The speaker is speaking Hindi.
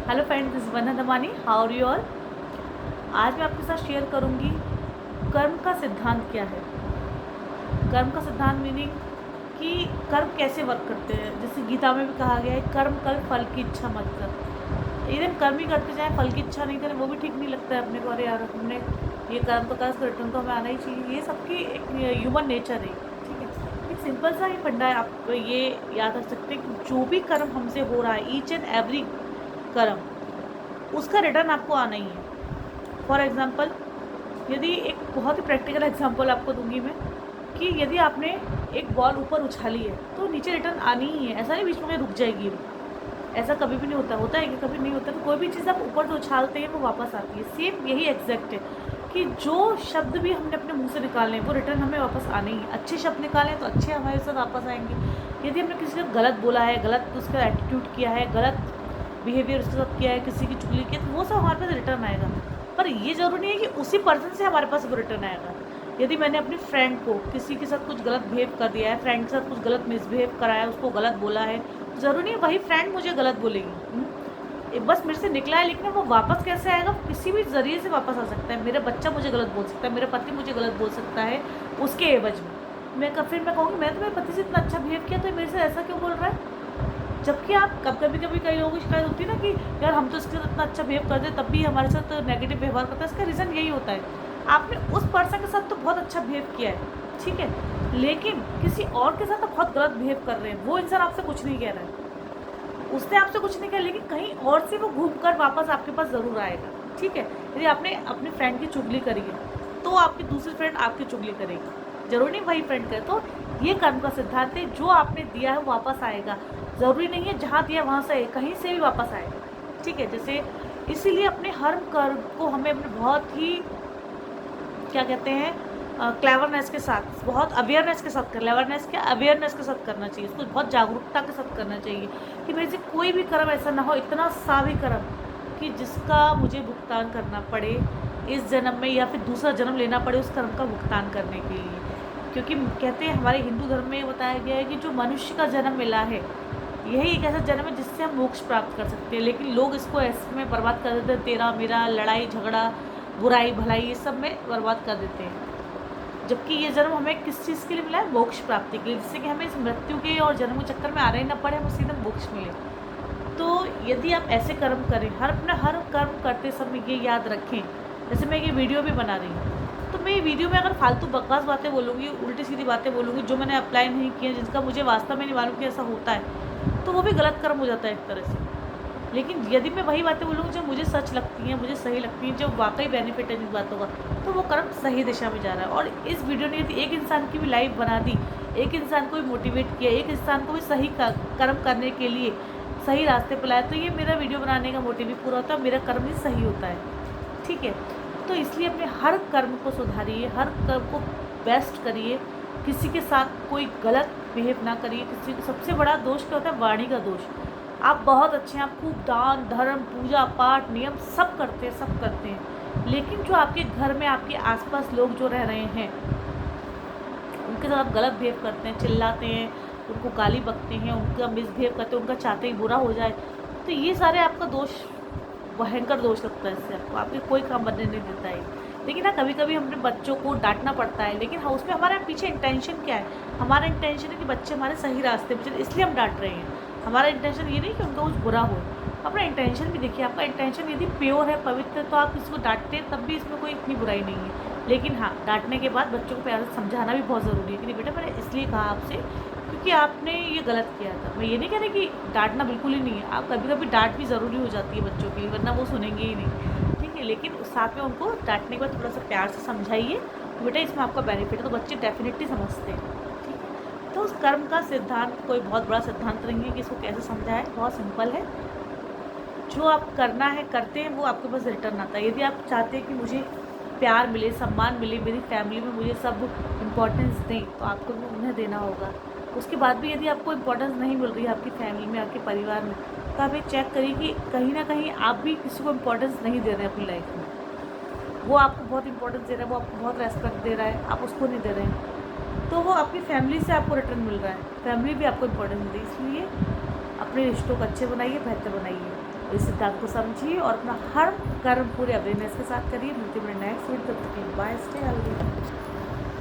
Hello friends, this is Vandana Damani. How are you all. आज मैं आपके साथ शेयर करूंगी कर्म का सिद्धांत क्या है। कर्म का सिद्धांत मीनिंग कि कर्म कैसे वर्क करते हैं। जैसे गीता में भी कहा गया है, कर्म कर फल की इच्छा मत कर। इधर कर्म ही करते जाए, फल की इच्छा नहीं करें, वो भी ठीक नहीं लगता है अपने को। अरे यार, हमने ये कर्म तो कर, रिटर्न तो हमें आना ही चाहिए। ये सबकी एक ह्यूमन नेचर है, ठीक है। एक सिंपल सा ही फंडा है, आप ये याद रख सकते हैं कि जो भी कर्म हमसे हो रहा है, ईच एंड एवरी कर्म, उसका रिटर्न आपको आना ही है। फॉर एग्ज़ाम्पल, यदि एक बहुत ही प्रैक्टिकल एग्जांपल आपको दूंगी मैं, कि यदि आपने एक बॉल ऊपर उछाली है तो नीचे रिटर्न आनी ही है। ऐसा नहीं बीच में रुक जाएगी वो, ऐसा कभी भी नहीं होता। होता है कि कभी नहीं होता। तो कोई भी चीज़ आप ऊपर से उछालते हैं वो वापस आती है। सेम यही एग्जैक्ट है कि जो शब्द भी हमने अपने मुंह से निकाले हैं वो रिटर्न हमें वापस आने ही है। अच्छे शब्द निकालें तो अच्छे हमारे साथ वापस आएंगे। यदि हमने किसी को गलत बोला है, गलत उसका एटीट्यूड किया है, गलत बिहेवियर उसके साथ किया है, किसी की चुगली की, तो वो सब हमारे पास रिटर्न आएगा। पर ये ज़रूरी नहीं है कि उसी पर्सन से हमारे पास वो रिटर्न आएगा। यदि मैंने अपनी फ्रेंड को किसी के साथ कुछ गलत बिहेव कर दिया है, फ्रेंड के साथ कुछ गलत मिसबिहेव कराया है, उसको गलत बोला है, तो ज़रूरी नहीं है वही फ्रेंड मुझे गलत बोलेगी। बस मेरे से निकला है, लेकिन वो वापस कैसे आएगा, किसी भी ज़रिए से वापस आ सकता है। मेरा बच्चा मुझे गलत बोल सकता है, मेरा पति मुझे गलत बोल सकता है, उसके एवज में फिर मैं कहूँगी मैं तो मेरे पति से इतना अच्छा बिहेव किया, तो मेरे से ऐसा क्यों बोल रहा है। जबकि आप कभी कभी कई लोगों की शिकायत होती है ना कि यार हम तो इसके साथ इतना अच्छा बिहेव करते तब भी हमारे साथ नेगेटिव व्यवहार करता है। इसका रीज़न यही होता है, आपने उस पर्सन के साथ तो बहुत अच्छा बिहेव किया है, ठीक है, लेकिन किसी और के साथ आप बहुत गलत बिहेव कर रहे हैं। वो इंसान आपसे कुछ नहीं कह रहा है, उसने आपसे कुछ नहीं कहा, लेकिन कहीं और से वो घूम कर वापस आपके पास ज़रूर आएगा, ठीक है। यदि आपने अपनी फ्रेंड की चुगली करी है तो आपकी दूसरी फ्रेंड आपकी चुगली करेगी, जरूरी नहीं वही फ्रेंड करे। तो ये कर्म का सिद्धांत है, जो आपने दिया है वो वापस आएगा। ज़रूरी नहीं है जहाँ दिया वहाँ से, कहीं से भी वापस आएगा, ठीक है। जैसे इसीलिए अपने हर कर्म को हमें अपने बहुत ही क्या कहते हैं क्लेवरनेस के साथ, बहुत अवेयरनेस के साथ, क्लेवरनेस क्या, अवेयरनेस के साथ करना चाहिए। इसको बहुत जागरूकता के साथ करना चाहिए कि मेरे से कोई भी कर्म ऐसा ना हो, इतना सा भी कर्म कि जिसका मुझे भुगतान करना पड़े इस जन्म में, या फिर दूसरा जन्म लेना पड़े उस कर्म का भुगतान करने के लिए। क्योंकि कहते हैं, हमारे हिंदू धर्म में बताया गया है कि जो मनुष्य का जन्म मिला है, यही एक ऐसा जन्म है जिससे हम मोक्ष प्राप्त कर सकते हैं। लेकिन लोग इसको ऐसे में बर्बाद कर देते हैं, तेरा मेरा, लड़ाई झगड़ा, बुराई भलाई, ये सब में बर्बाद कर देते हैं। जबकि ये जन्म हमें किस चीज़ के लिए मिला है, मोक्ष प्राप्ति के लिए, जिससे कि हमें इस मृत्यु के और जन्म के चक्कर में आ रहे ना पड़े, हमें सीधा मोक्ष मिले। तो यदि आप ऐसे कर्म करें, हर कर्म करते समय ये याद रखें। जैसे मैं ये वीडियो भी बना रही हूँ, तो मैं ये वीडियो में अगर फालतू बकवास बातें बोलूँगी, उल्टी सीधी बातें बोलूँगी जो मैंने अप्लाई नहीं किया, जिसका मुझे वास्तव में नहीं मालूम कि ऐसा होता है, तो वो भी गलत कर्म हो जाता है एक तरह से। लेकिन यदि मैं वही बातें बोलूँगी जो मुझे सच लगती हैं, मुझे सही लगती हैं, जो वाकई बेनिफिट है जिन बातों का, तो वो कर्म सही दिशा में जा रहा है। और इस वीडियो ने यदि एक इंसान की भी लाइफ बना दी, एक इंसान को भी मोटिवेट किया, एक इंसान को भी सही कर्म करने के लिए सही रास्ते पर लाया, तो ये मेरा वीडियो बनाने का मोटिव भी पूरा होता है, मेरा कर्म भी सही होता है, ठीक है। तो इसलिए अपने हर कर्म को सुधारिए, हर कर्म को बेस्ट करिए, किसी के साथ कोई गलत बिहेव ना करिए। किसी सबसे बड़ा दोष क्या होता है, वाणी का दोष। आप बहुत अच्छे हैं, आप खूब दान धर्म पूजा पाठ नियम सब करते हैं, लेकिन जो आपके घर में आपके आसपास लोग जो रह रहे हैं, उनके साथ आप गलत बिहेव करते हैं, चिल्लाते हैं, उनको गाली बकते हैं, उनका मिसबिहेव करते हैं, उनका चाहते ही बुरा हो जाए, तो ये सारे आपका दोष, भयंकर दोष लगता है। इससे आपको आपके कोई काम बनने नहीं देता है। लेकिन हाँ, कभी कभी अपने बच्चों को डांटना पड़ता है, लेकिन हाँ, उसमें हमारा पीछे इंटेंशन क्या है। हमारा इंटेंशन है कि बच्चे हमारे सही रास्ते पर चले, इसलिए हम डांट रहे हैं। हमारा इंटेंशन ये नहीं कि उनका कुछ बुरा हो। अपना इंटेंशन भी देखिए, आपका इंटेंशन यदि प्योर है, पवित्र है, तो आप किसी को डांटते हैं तब भी इसमें कोई इतनी बुराई नहीं है। लेकिन हाँ, डांटने के बाद बच्चों को प्यार से समझाना भी बहुत ज़रूरी है कि नहीं बेटा, मैंने इसलिए कहा आपसे क्योंकि आपने ये गलत किया था। मैं ये नहीं कह रही कि डांटना बिल्कुल ही नहीं है, आप कभी कभी डांट भी ज़रूरी हो जाती है बच्चों के लिए, वरना वो सुनेंगे ही नहीं, ठीक है। लेकिन साथ में उनको डांटने के बाद थोड़ा सा प्यार से समझाइए, बेटा इसमें आपका बेनिफिट है, तो बच्चे डेफिनेटली समझते हैं, ठीक है। तो उस कर्म का सिद्धांत कोई बहुत बड़ा सिद्धांत नहीं है कि इसको कैसे समझाएं, बहुत सिंपल है। जो आप करना है करते हैं, वो आपके पास रिटर्न आता है। यदि आप चाहते हैं कि मुझे प्यार मिले, सम्मान मिले, मेरी फैमिली में मुझे सब इम्पोर्टेंस दें, तो आपको भी उन्हें देना होगा। उसके बाद भी यदि आपको इम्पोर्टेंस नहीं मिल रही है आपकी फैमिली में, आपके परिवार में, तो आप ये चेक करिए कि कहीं ना कहीं आप भी किसी को इम्पोर्टेंस नहीं दे रहे हैं अपनी लाइफ में। वो आपको बहुत इंपॉर्टेंस दे रहा है, वो आपको बहुत रेस्पेक्ट दे रहा है, आप उसको नहीं दे रहे हैं, तो वो आपकी फैमिली से आपको रिटर्न मिल रहा है। फैमिली भी आपको इम्पोर्टेंस दे, इसलिए अपने रिश्तों को अच्छे बनाइए, बेहतर बनाइए। इस सिद्धांत को समझिए और अपना हर कर्म पूरे अवेयरनेस के साथ करिए। मिलते हैं नेक्स्ट वीडियो, तब तक बाय, स्टे हेल्दी।